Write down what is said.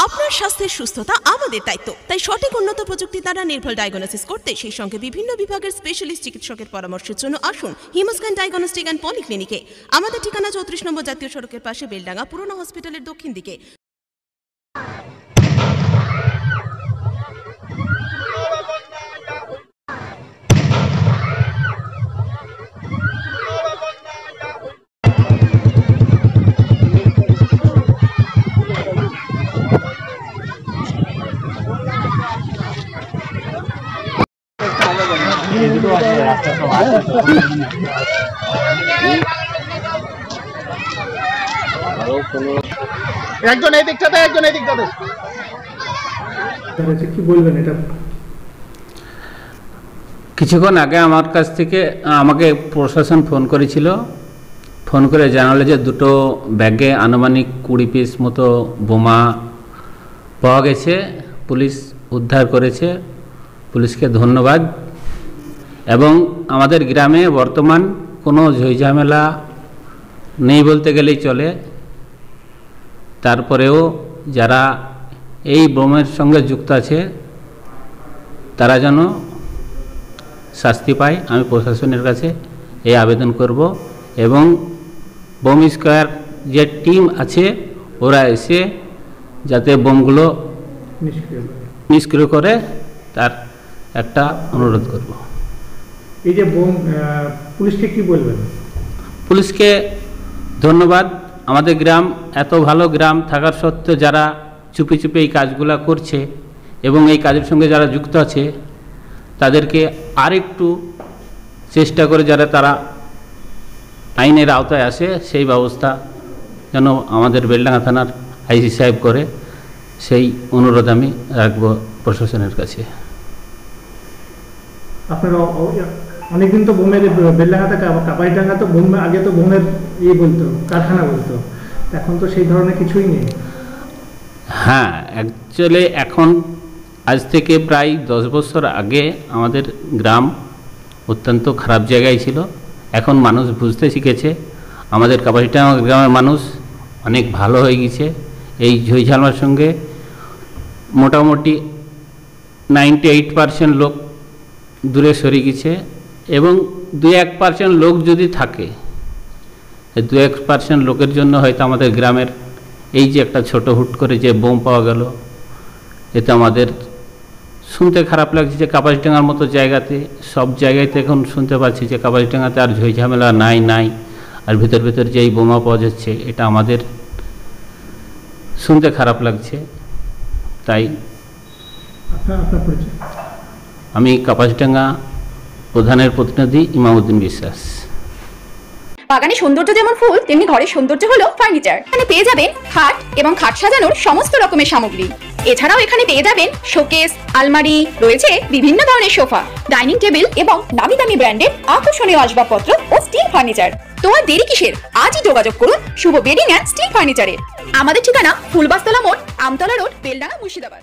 আপনার স্বাস্থ্যের সুস্থতা আমাদের দায়িত্ব, তাই সঠিক উন্নত প্রযুক্তি দ্বারা নির্ভুল ডায়াগনোসিস করতে সেই সঙ্গে বিভিন্ন বিভাগের স্পেশালিস্ট চিকিৎসকের পরামর্শের জন্য আসুন হিমোস্ক্যান ডায়াগনস্টিক অ্যান্ড পলিক্লিনিকে। আমাদের ঠিকানা 34 নম্বর জাতীয় সড়কের পাশে, বেলডাঙ্গা পুরনো হসপিটালের দক্ষিণ দিকে। একজন এই দিকটাতে, একজন এই দিকটাতে। কি বলবেন এটা? কিছুক্ষণ আগে আমার কাছ থেকে আমাকে প্রশাসন ফোন করেছিল, ফোন করে জানালো যে দুটো ব্যাগে আনুমানিক 20 পিস মতো বোমা পাওয়া গেছে, পুলিশ উদ্ধার করেছে, পুলিশকে ধন্যবাদ। এবং আমাদের গ্রামে বর্তমান কোনো ঝইঝামেলা নেই বলতে গেলেই চলে। তারপরেও যারা এই বোমের সঙ্গে যুক্ত আছে তারা যেন শাস্তি পায়, আমি প্রশাসনের কাছে এই আবেদন করব। এবং বোম স্কোয়ার যে টিম আছে ওরা এসে যাতে বোমগুলো নিষ্ক্রিয় করে তার একটা অনুরোধ করব। এই যে বোম, পুলিশকে কি বলবেন? পুলিশকে ধন্যবাদ। আমাদের গ্রাম এত ভালো গ্রাম থাকার সত্ত্বেও যারা চুপি চুপি এই কাজগুলো করছে এবং এই কাজের সঙ্গে যারা যুক্ত আছে তাদেরকে আরেকটু চেষ্টা করে যারা তারা আইনের আওতায় আসে সেই ব্যবস্থা যেন আমাদের বেলডাঙ্গা থানার আইসি সাহেব করে, সেই অনুরোধ আমি রাখব প্রশাসনের কাছে। আপনারা অনেকদিন তো বোমের বেলডাঙ্গাতে, কাপাইডাঙ্গা তো বোম, আগে তো বোমের বলতো, কারখানা বলতো, এখন তো সেই ধরনের কিছুই নেই। হ্যাঁ, অ্যাকচুয়ালি এখন আজ থেকে প্রায় 10 বছর আগে আমাদের গ্রাম অত্যন্ত খারাপ জায়গায় ছিল। এখন মানুষ বুঝতে শিখেছে, আমাদের কাপাসিডাঙ্গা গ্রামের মানুষ অনেক ভালো হয়ে গেছে। এই ঝইঝামেলার সঙ্গে মোটামুটি 98% লোক দূরে সরে গেছে। এবং 2-1% লোক যদি থাকে, 2-1% লোকের জন্য হয়তো আমাদের গ্রামের এই যে একটা ছোট হুট করে যে বোম পাওয়া গেল, এতে আমাদের শুনতে খারাপ লাগছে যে কাপাসিডাঙ্গার মতো জায়গাতে, সব জায়গাতে এখন শুনতে পাচ্ছি যে কাপাসিডাঙ্গাতে আর ঝইঝামেলা নাই, আর ভিতর ভিতর যে এই বোমা পাওয়া যাচ্ছে, এটা আমাদের শুনতে খারাপ লাগছে। তাই আমি কাপাসিডাঙ্গা প্রধানের প্রতিনিধি ইমামউদ্দিন বিশ্বাস। বাগানে সৌন্দর্য যেমন ফুল, তেমনি ঘরের সৌন্দর্য হলো ফার্নিচার। এখানে পেয়ে যাবেন খাট এবং খাট সাজানোর সমস্ত রকমের সামগ্রী। এছাড়াও এখানে পেয়ে যাবেন শোকেস, আলমারি, রয়েছে বিভিন্ন ধরনের সোফা, ডাইনিং টেবিল এবং নামি দামি ব্র্যান্ডের আকর্ষণীয় আসবাবপত্র ও স্টিল ফার্নিচার। তো আর দেরি কিসের? আজই যোগাযোগ করুন শুভ বেডিং অ্যান্ড স্টিল ফার্নিচারে। আমাদের ঠিকানা ফুলবাস্তলা মোড়, আমতলা রোড, বেলডাঙ্গা, মুর্শিদাবাদ।